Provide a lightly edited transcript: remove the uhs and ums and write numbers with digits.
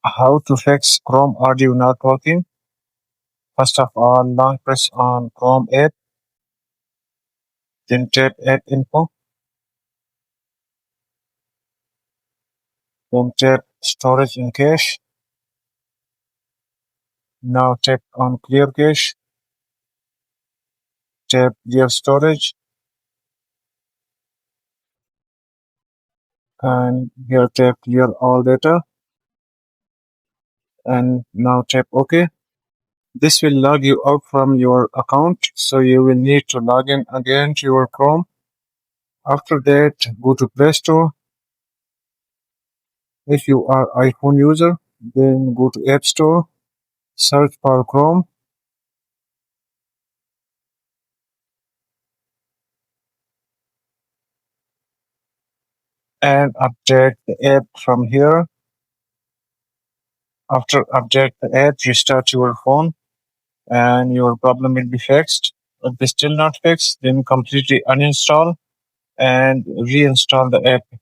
How to fix Chrome audio not working? First of all, long press on Chrome app, then tap app info, then tap storage and cache. Now tap on clear cache, tap clear storage, and here tap clear all data, and now tap OK. This will log you out from your account, so you will need to log in again to your Chrome. After that, go to Play Store. If you are iPhone user, then go to App Store, search for Chrome, and update the app from here. After update the app, restart your phone and your problem will be fixed. If it's still not fixed, then completely uninstall and reinstall the app.